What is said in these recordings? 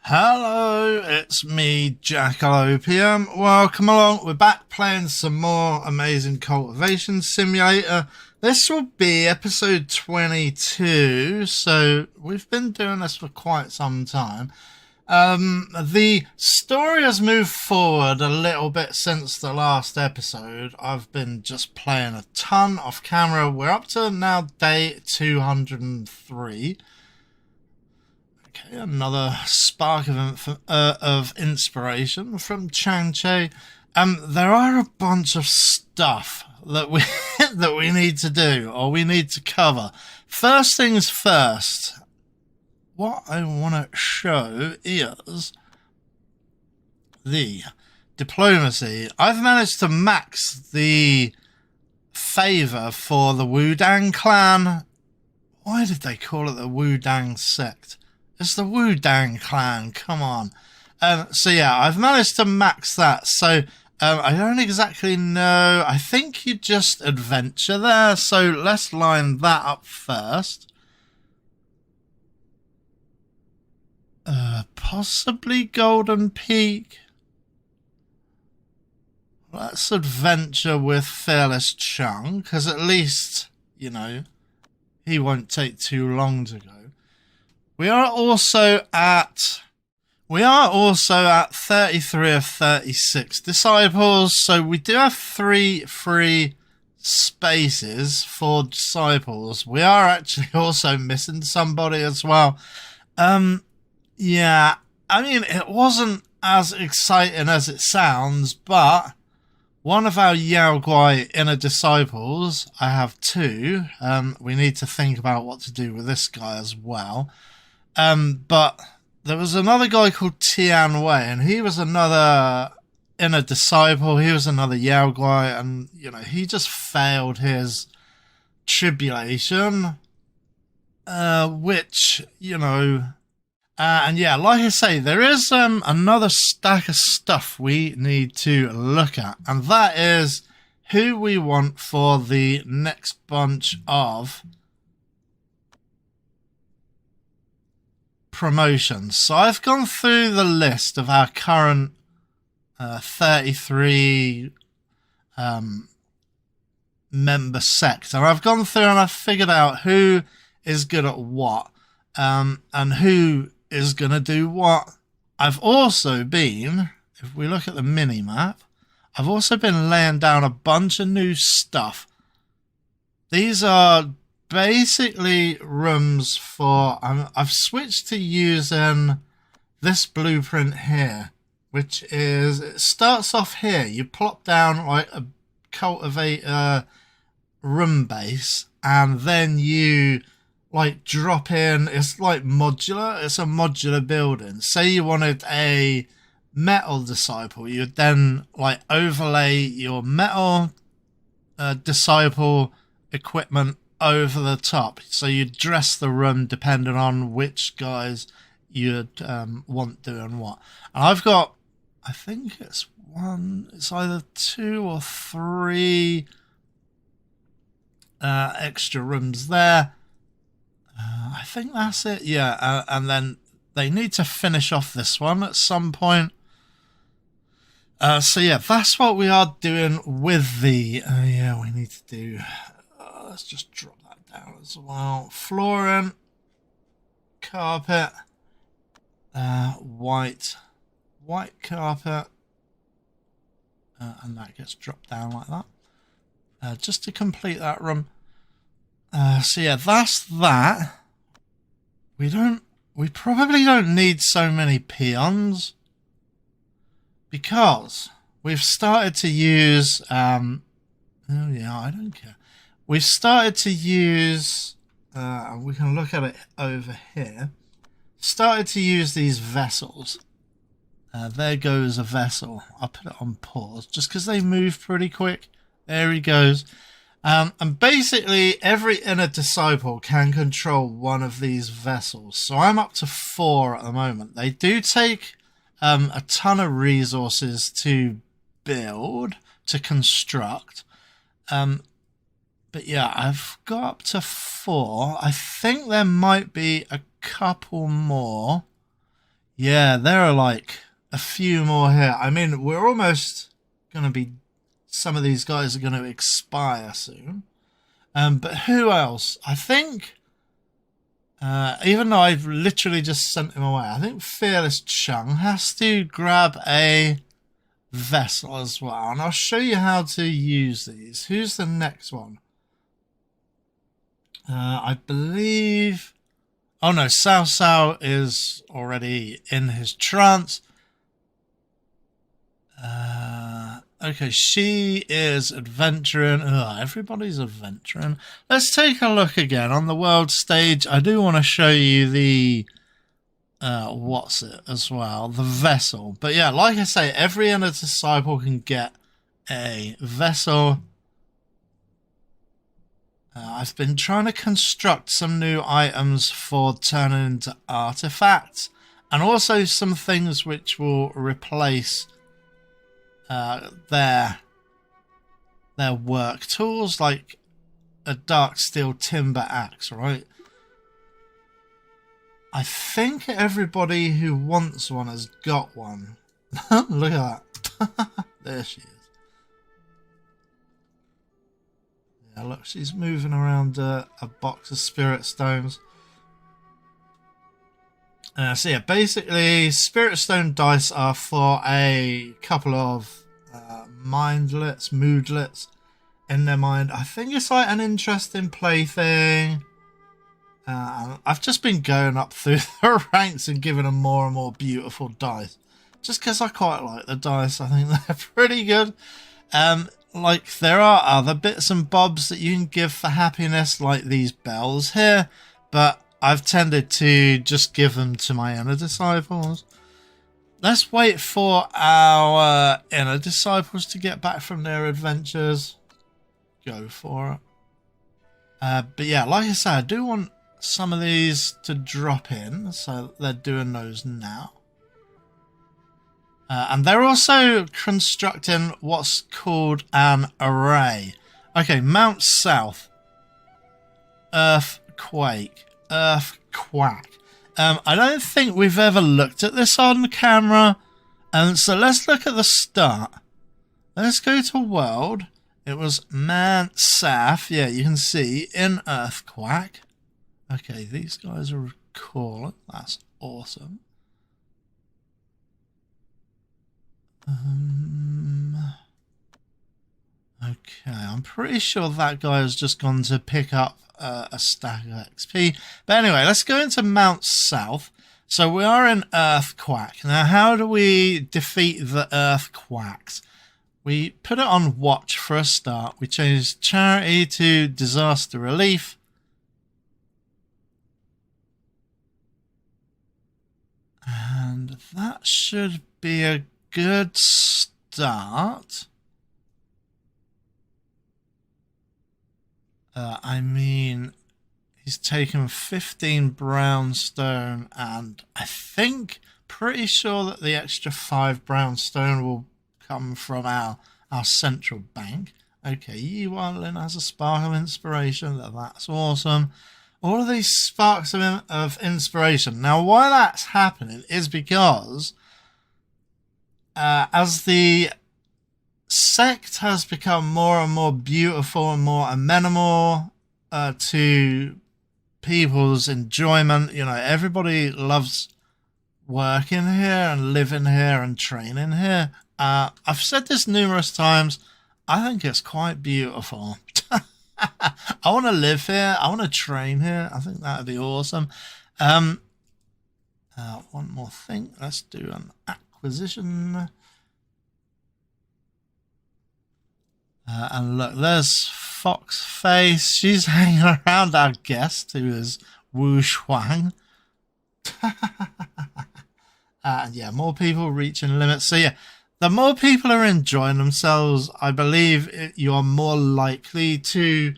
Hello, it's me, Jack-a-Lopium. Welcome along. We're back playing some more Amazing Cultivation Simulator. This will be episode 22, so we've been doing this for quite some time. The story has moved forward a little bit since the last episode. I've been just playing a ton off camera. We're up to now day 203. Okay, another spark of inspiration from Chang-Che. There are a bunch of stuff that we that we need to do or we need to cover. First things first, what I want to show is the diplomacy. I've managed to max the favor for the WuDang clan. Why did they call it the WuDang sect? It's the WuDang clan, come on. So yeah, I've managed to max that. So I don't exactly know. I think you just adventure there. So let's line that up first. Possibly Golden Peak. Let's adventure with Fearless Chung, because at least, you know, he won't take too long to go. We are also at 33 of 36 disciples, so we do have 3 free spaces for disciples. We are actually also missing somebody as well. Yeah, I mean, it wasn't as exciting as it sounds, but one of our Yao Guai inner disciples, I have 2. We need to think about what to do with this guy as well. But there was another guy called Tian Wei, and he was another inner disciple. He was another Yao Guai, and, you know, he just failed his tribulation, which, you know, and yeah, like I say, there is another stack of stuff we need to look at, and that is who we want for the next bunch of promotions. So I've gone through the list of our current 33 member sect, and I've gone through and I've figured out who is good at what, and who is going to do what. I've also been, if we look at the mini map, I've also been laying down a bunch of new stuff. These are basically rooms for, I've switched to using this blueprint here, which is, it starts off here. You plop down like a cultivator room base, and then you like drop in, it's like modular, it's a modular building. Say you wanted a metal disciple, you'd then like overlay your metal disciple equipment over the top, so you dress the room depending on which guys you'd want doing what. And I've got, I think it's either 2 or 3 extra rooms there. I think that's it, yeah. And then they need to finish off this one at some point. So yeah, that's what we are doing with the yeah, we need to do, let's just drop that down as well. Flooring, carpet, white carpet, and that gets dropped down like that, just to complete that room. So yeah, that's that. We probably don't need so many peons, because we've started to use oh yeah, I don't care. We've started to use, we can look at it over here, started to use these vessels. There goes a vessel. I'll put it on pause just because they move pretty quick. There he goes. And basically every inner disciple can control one of these vessels. So I'm up to 4 at the moment. They do take a ton of resources to build, to construct. But yeah, I've got up to 4. I think there might be a couple more. Yeah, there are like a few more here. I mean, we're almost going to be... Some of these guys are going to expire soon. But who else? I think... even though I've literally just sent him away, I think Fearless Chung has to grab a vessel as well. And I'll show you how to use these. Who's the next one? I believe... Oh no, Samsara is already in his trance. Okay, she is adventuring. Ugh, everybody's adventuring. Let's take a look again on the world stage. I do want to show you the what's it as well, the vessel. But yeah, like I say, every inner disciple can get a vessel. I've been trying to construct some new items for turning into artifacts, and also some things which will replace their work tools, like a dark steel timber axe, right? I think everybody who wants one has got one. Look at that. There she is. Yeah, look, she's moving around a box of spirit stones. So yeah, basically, spirit stone dice are for a couple of mindlets, moodlets in their mind. I think it's like an interesting plaything. I've just been going up through the ranks and giving them more and more beautiful dice, just because I quite like the dice. I think they're pretty good. Like, there are other bits and bobs that you can give for happiness, like these bells here, but I've tended to just give them to my inner disciples. Let's wait for our inner disciples to get back from their adventures. Go for it. But yeah, like I said, I do want some of these to drop in, so they're doing those now. And they're also constructing what's called an array. Okay, Mount South. Earthquake. Earthquack. I don't think we've ever looked at this on camera. So let's look at the start. Let's go to world. It was Man Saf. Yeah, you can see in Earthquack. Okay, these guys are cool. That's awesome. Okay, I'm pretty sure that guy has just gone to pick up a stack of XP. But anyway, let's go into Mount South. So we are in Earthquack. Now, how do we defeat the Earthquacks? We put it on watch for a start. We change charity to disaster relief. And that should be a good start. I mean, he's taken 15 brownstone, and I think, pretty sure that the extra 5 brownstone will come from our central bank. Okay, Yiwalin has a spark of inspiration. That's awesome. All of these sparks of inspiration. Now, why that's happening is because as the sect has become more and more beautiful and more amenable to people's enjoyment, you know, everybody loves working here and living here and training here. I've said this numerous times. I think it's quite beautiful. I want to live here. I want to train here. I think that would be awesome. One more thing. Let's do an acquisition. And look, there's Foxface. She's hanging around our guest, who is Wu Shuang. And yeah, more people reaching limits. So yeah, the more people are enjoying themselves, I believe you're more likely to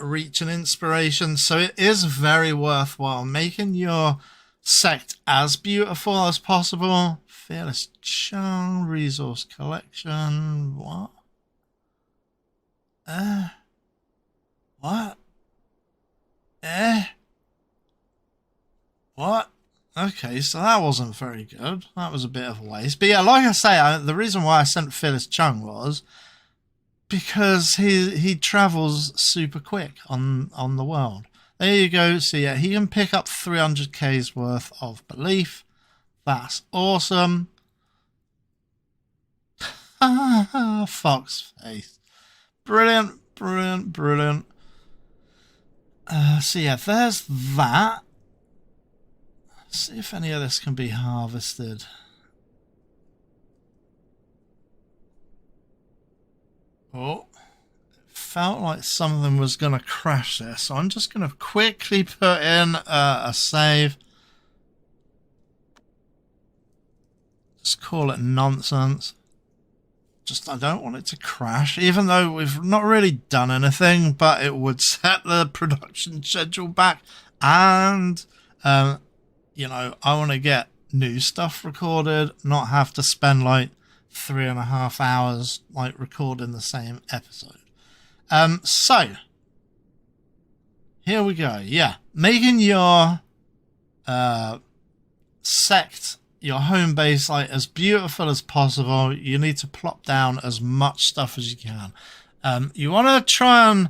reach an inspiration. So it is very worthwhile making your sect as beautiful as possible. Fearless Chung, resource collection. What? What? What? Okay, so that wasn't very good. That was a bit of a waste. But yeah, like I say, the reason why I sent Phyllis Chung was because he travels super quick on the world. There you go. So yeah, he can pick up 300k's worth of belief. That's awesome. Fox face. Brilliant, brilliant, brilliant. So yeah, there's that. Let's see if any of this can be harvested. Oh, it felt like something was going to crash there, so I'm just going to quickly put in a save. Just call it nonsense. Just I don't want it to crash, even though we've not really done anything, but it would set the production schedule back, and you know, I want to get new stuff recorded, not have to spend like 3.5 hours like recording the same episode. So here we go. Yeah, making your sect, your home base, like as beautiful as possible. You need to plop down as much stuff as you can. You want to try and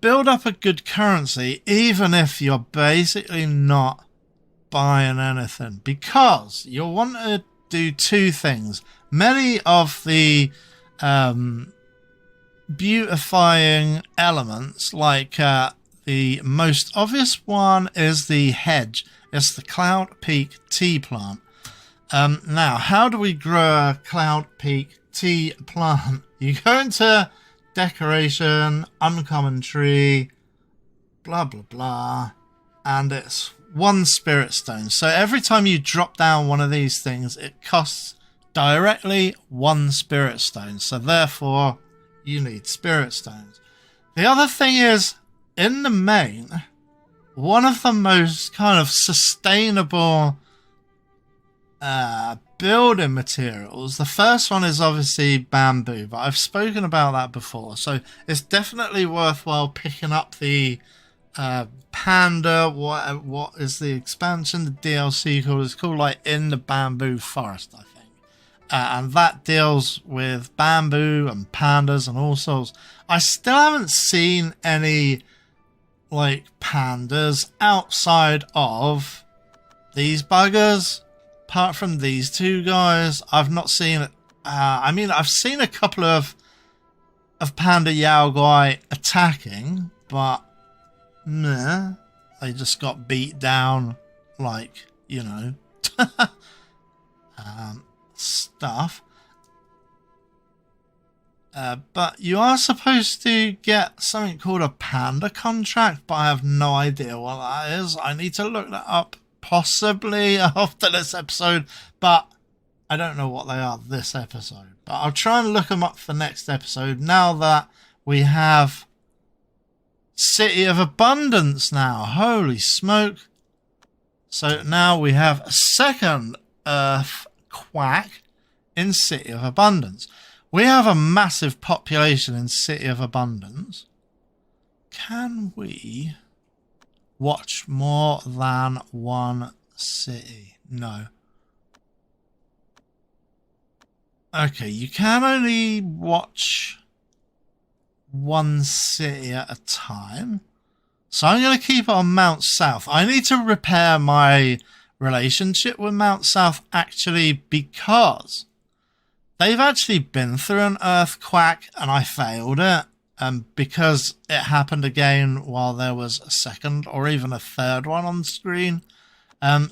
build up a good currency, even if you're basically not buying anything, because you'll want to do two things. Many of the beautifying elements, like the most obvious one is the hedge. It's the Cloud Peak tea plant. Now, how do we grow a Cloud Peak tea plant? You go into decoration, uncommon tree, blah blah blah, and it's 1 spirit stone. So every time you drop down one of these things, it costs directly 1 spirit stone. So therefore, you need spirit stones. The other thing is, in the main, one of the most kind of sustainable building materials, the first one is obviously bamboo, but I've spoken about that before. So it's definitely worthwhile picking up the Panda, what is the expansion, the DLC called? It's called like In the Bamboo Forest, I think. And that deals with bamboo and pandas and all sorts. I still haven't seen any like pandas outside of these buggers. Apart from these two guys, I've not seen it. I mean, I've seen a couple of Panda Yao Guai attacking, but nah, they just got beat down, like, you know, stuff. But you are supposed to get something called a panda contract, but I have no idea what that is. I need to look that up, possibly after this episode, but I don't know what they are this episode. But I'll try and look them up for next episode, now that we have City of Abundance now. Holy smoke. So now we have a second Earth Quack in City of Abundance. We have a massive population in City of Abundance. Can we watch more than one city? No. Okay, you can only watch one city at a time. So I'm going to keep it on Mount South. I need to repair my relationship with Mount South, actually, because they've actually been through an earthquake and I failed it. Because it happened again while there was a second or even a third one on screen.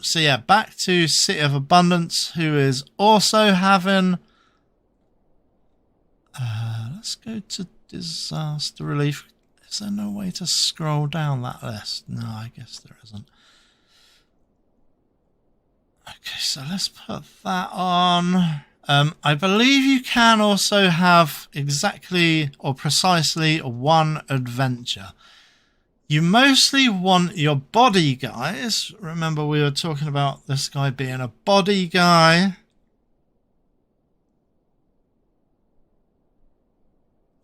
So yeah, back to City of Abundance, who is also having... let's go to disaster relief. Is there no way to scroll down that list? No, I guess there isn't. Okay, so let's put that on. I believe you can also have exactly or precisely one adventure. You mostly want your body guys. Remember, we were talking about this guy being a body guy.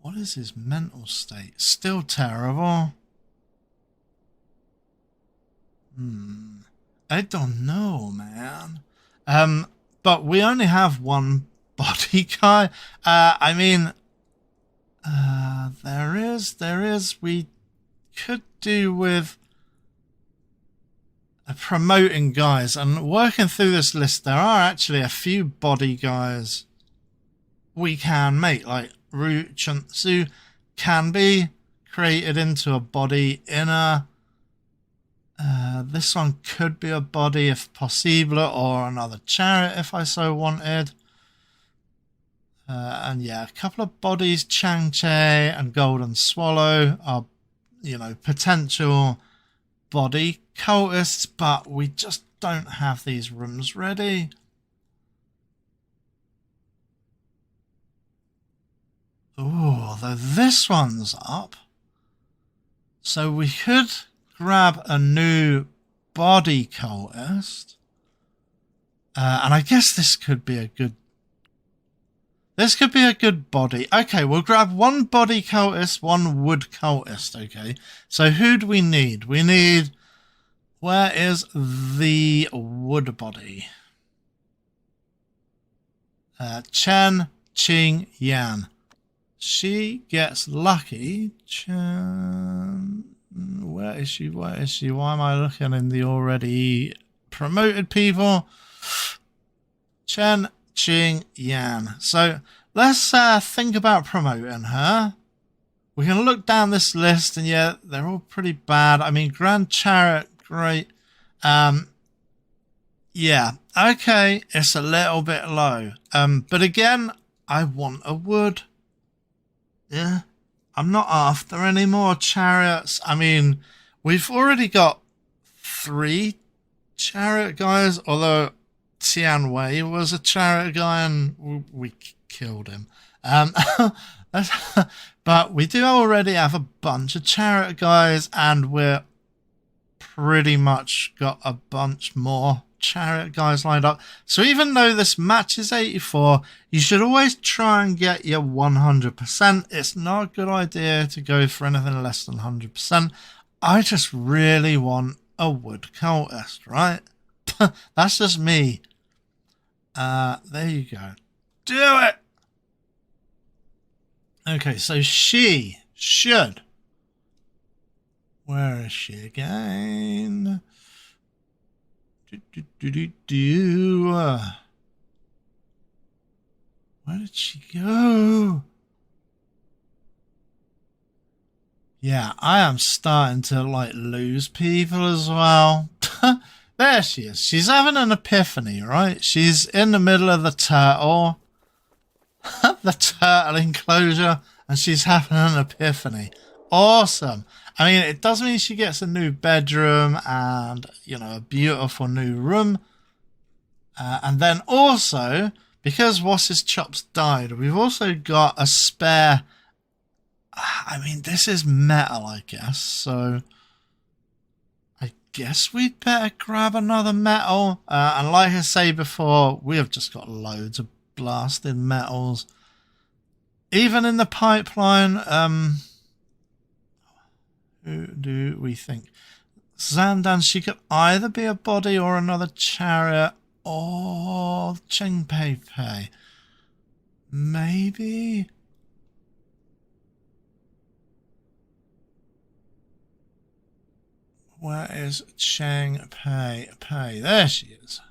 What is his mental state? Still terrible. I don't know, man. But we only have one body guy. I mean, there is. We could do with promoting guys, and working through this list, there are actually a few body guys we can make, like Ru Chunsu can be created into a body inner. This one could be a body if possible, or another chariot if I so wanted. And yeah, a couple of bodies, Changche and Golden Swallow, are, you know, potential body cultists, but we just don't have these rooms ready. Oh, though this one's up. So we could grab a new body cultist. And I guess this could be a good... This could be a good body. Okay, we'll grab one body cultist, one wood cultist, okay? So who do we need? We need... Where is the wood body? Chen Qing Yan. She gets lucky. Chen... Where is she? Where is she? Why am I looking in the already promoted people? Chen Qing Yan. So let's think about promoting her. We can look down this list, and yeah, they're all pretty bad. I mean, Grand Chariot, great. Yeah, okay, it's a little bit low. But again, I want a wood. Yeah, I'm not after any more chariots. I mean, we've already got 3 chariot guys, although Tian Wei was a chariot guy and we killed him. But we do already have a bunch of chariot guys, and we're pretty much got a bunch more chariot guys lined up. So even though this match is 84, you should always try and get your 100%. It's not a good idea to go for anything less than 100%. I just really want a wood cultist, right? That's just me. There you go. Do it! Okay, so she should... Where is she again? Where did she go? Yeah, I am starting to like lose people as well. There she is. She's having an epiphany, right? She's in the middle of the turtle. The turtle enclosure, and she's having an epiphany. Awesome. I mean, it does mean she gets a new bedroom and, you know, a beautiful new room. And then also, because What's His Chops died, we've also got a spare... I mean, this is metal, I guess. So I guess we'd better grab another metal. And like I say before, we have just got loads of blasted metals. Even in the pipeline... Who do we think? Zandan, she could either be a body or another chariot, or Cheng Pei Pei. Maybe? Where is Cheng Pei Pei? There she is.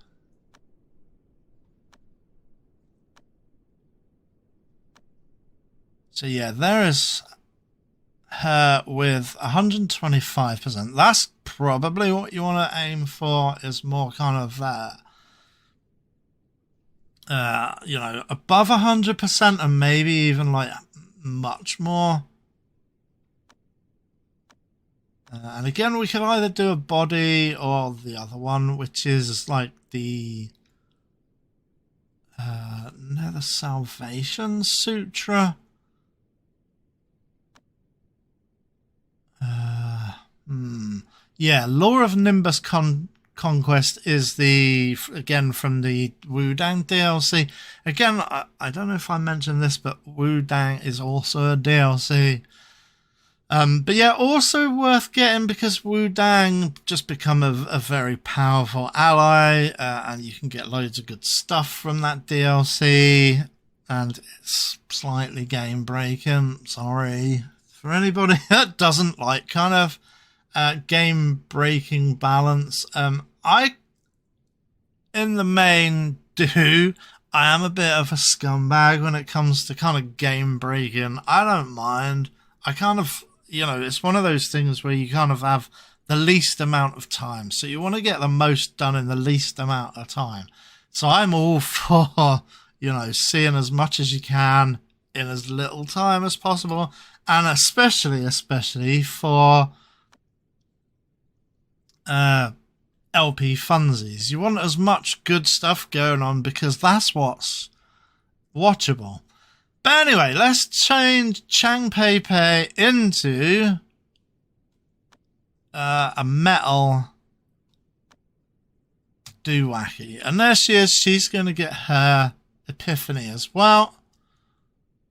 So yeah, there is... her with 125%. That's probably what you want to aim for, is more kind of you know, above 100% and maybe even like much more. And again, we could either do a body or the other one, which is like the Nether Salvation Sutra. Yeah, Law of Nimbus Conquest is the, again, from the WuDang DLC. Again, I don't know if I mentioned this, but WuDang is also a DLC. But yeah, also worth getting because WuDang just become a very powerful ally, and you can get loads of good stuff from that DLC. And it's slightly game breaking. Sorry for anybody that doesn't like kind of game breaking balance. I, in the main, do. I am a bit of a scumbag when it comes to kind of game breaking. I don't mind. I kind of, it's one of those things where you kind of have the least amount of time. So you want to get the most done in the least amount of time. So I'm all for, seeing as much as you can in as little time as possible. And especially for LP funsies. You want as much good stuff going on because that's what's watchable. But anyway, let's change Changpei into a metal doowacky. And there she is. She's going to get her epiphany as well.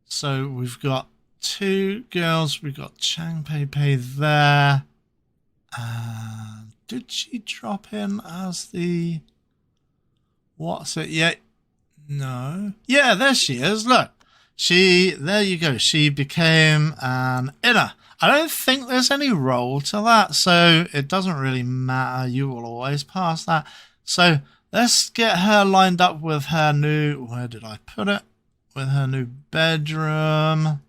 So we've got two girls. We've got Changpei there. Did she drop in as the... What's it? Yeah. No. Yeah, there she is. Look. There you go. She became an inner. I don't think there's any role to that, so it doesn't really matter. You will always pass that. So let's get her lined up with her new... Where did I put it? With her new bedroom.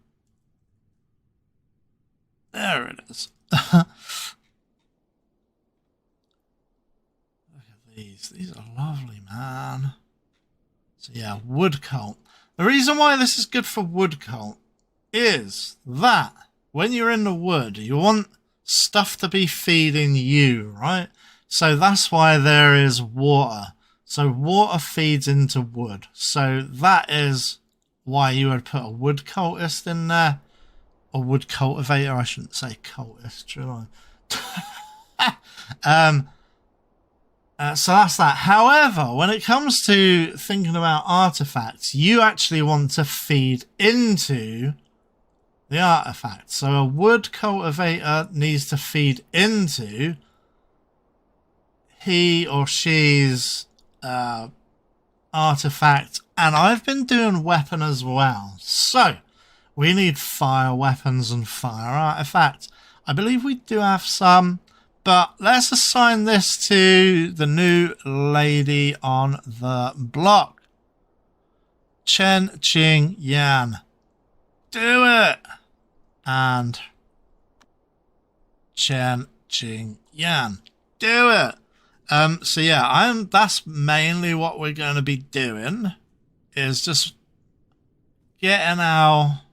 There it is. Look at these. These are lovely, man. So yeah, wood cult. The reason why this is good for wood cult is that when you're in the wood, you want stuff to be feeding you, right? So that's why there is water. So water feeds into wood. So that is why you would put a wood cultist in there. Or wood cultivator, I shouldn't say cultist, should I? So that's that. However, when it comes to thinking about artifacts, you actually want to feed into the artifact. So a wood cultivator needs to feed into he or she's artifact. And I've been doing weapon as well. So we need fire weapons and fire artifacts. I believe we do have some. But let's assign this to the new lady on the block. Chen Ching Yan. Do it! And Chen Ching Yan. Do it! So yeah, that's mainly what we're going to be doing. Is just getting our...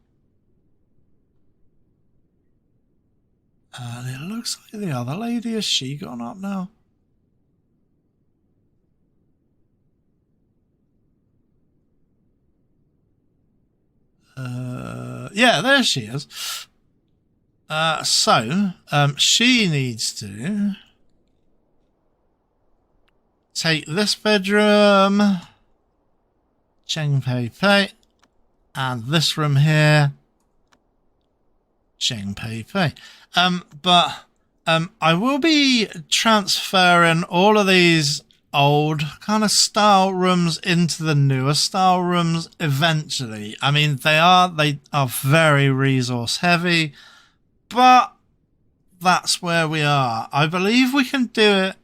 And it looks like the other lady, has she gone up now? Yeah, there she is. So she needs to take this bedroom, Changpei, and this room here, Changpei. But I will be transferring all of these old kind of style rooms into the newer style rooms eventually. I mean, they are very resource heavy, but that's where we are. I believe we can do it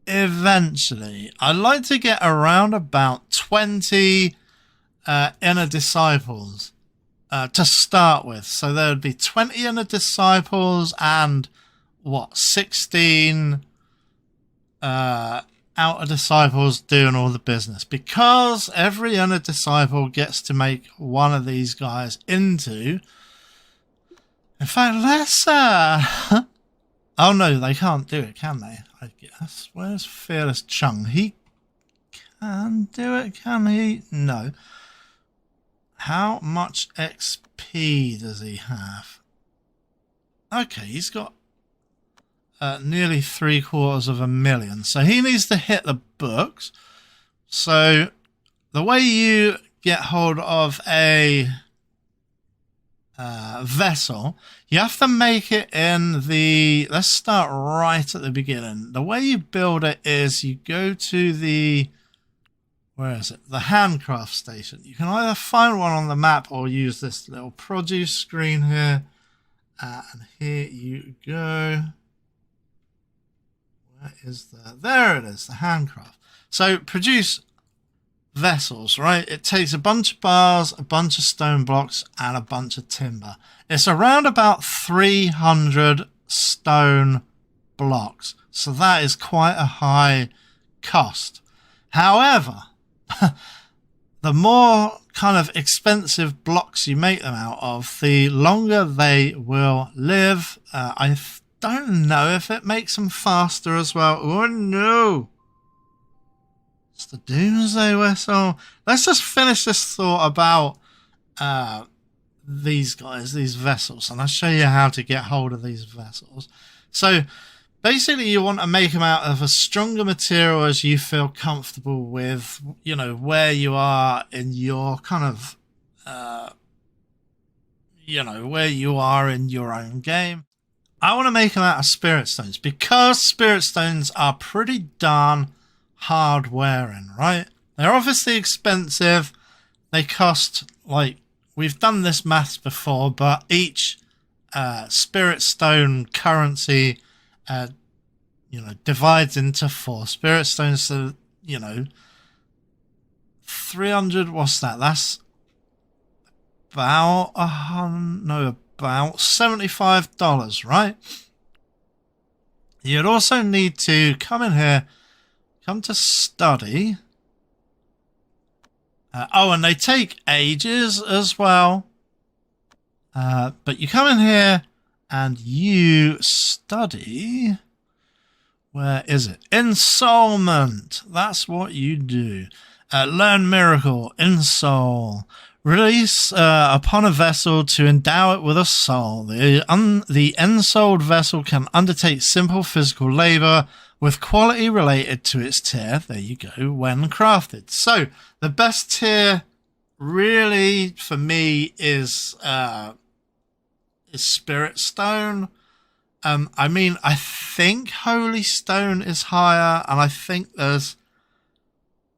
eventually. I'd like to get around about 20 inner disciples to start with. So there would be 20 inner disciples and 16 outer disciples doing all the business, because every inner disciple gets to make one of these guys into... In fact, let's oh no, they can't do it, can they? I guess. Where's Fearless Chung? He can do it, can he? No. How much XP does he have? Okay, he's got nearly 750,000. So he needs to hit the books. So the way you get hold of a vessel, you have to make it in the, let's start right at the beginning. The way you build it is you go to the, where is it? The handcraft station. You can either find one on the map or use this little produce screen here. And here you go. Where is the, there it is, the handcraft. So produce vessels, right? It takes a bunch of bars, a bunch of stone blocks, and a bunch of timber. It's around about 300 stone blocks. So that is quite a high cost. However, the more kind of expensive blocks you make them out of, the longer they will live. I don't know if it makes them faster as well. Oh no! It's the Doomsday Whistle. Let's just finish this thought about these guys, these vessels, and I'll show you how to get hold of these vessels. So basically you want to make them out of as stronger material as you feel comfortable with, you know, where you are in your kind of, you know, where you are in your own game. I want to make them out of spirit stones because spirit stones are pretty darn hard wearing, right? They're obviously expensive. They cost, like, we've done this maths before, but each spirit stone currency you know, divides into 4 spirit stones. So, you know, 300, what's that? That's about about $75, right? You'd also need to come in here, come to study. Oh, and they take ages as well. But you come in here and you study. Where is it? Ensoulment. That's what you do. Learn miracle. Ensoul. Release upon a vessel to endow it with a soul. The ensouled vessel can undertake simple physical labor with quality related to its tier. There you go. When crafted. So the best tier really for me is Spirit Stone. I mean, I think Holy Stone is higher, and I think there's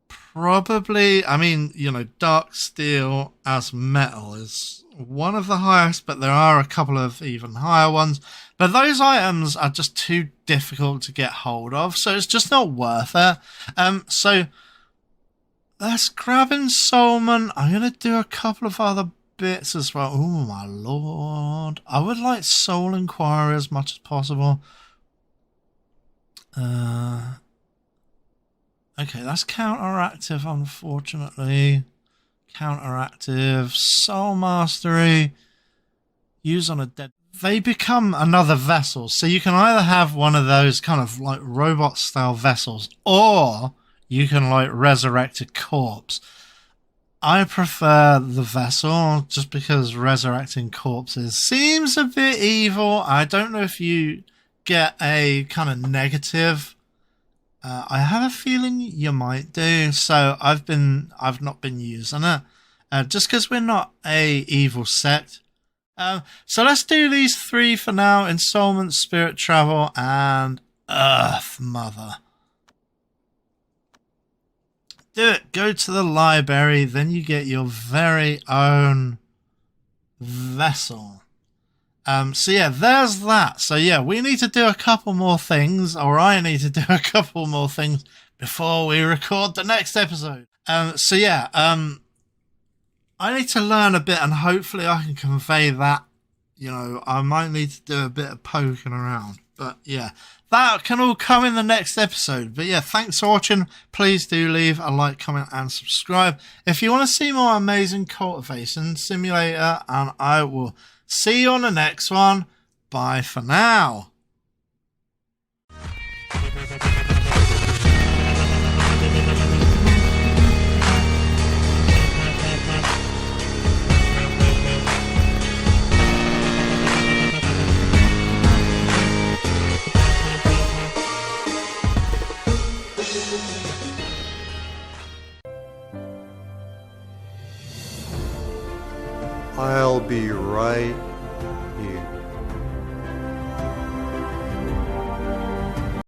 probably, I mean, you know, Dark Steel as metal is one of the highest, but there are a couple of even higher ones. But those items are just too difficult to get hold of, so it's just not worth it. So let's grab Ensoulment. I'm going to do a couple of other bits as well. Oh my lord. I would like Soul Inquiry as much as possible. Okay, that's counteractive, unfortunately. Counteractive. Soul Mastery. Use on a dead... They become another vessel. So you can either have one of those kind of like robot style vessels, or you can like resurrect a corpse. I prefer the vessel just because resurrecting corpses seems a bit evil. I don't know if you get a kind of negative. I have a feeling you might do. So I've not been using it just because we're not a evil sect. So let's do these 3 for now: Ensoulment, Spirit Travel, and Earth Mother. Do it. Go to the library, then you get your very own vessel. So yeah, there's that. So yeah, we need to do a couple more things, or I need to do a couple more things before we record the next episode. So yeah, I need to learn a bit, and hopefully I can convey that. You know, I might need to do a bit of poking around, but yeah, that can all come in the next episode. But yeah, thanks for watching. Please do leave a like, comment, and subscribe if you want to see more Amazing Cultivation Simulator, and I will see you on the next one. Bye for now. I'll I'll be right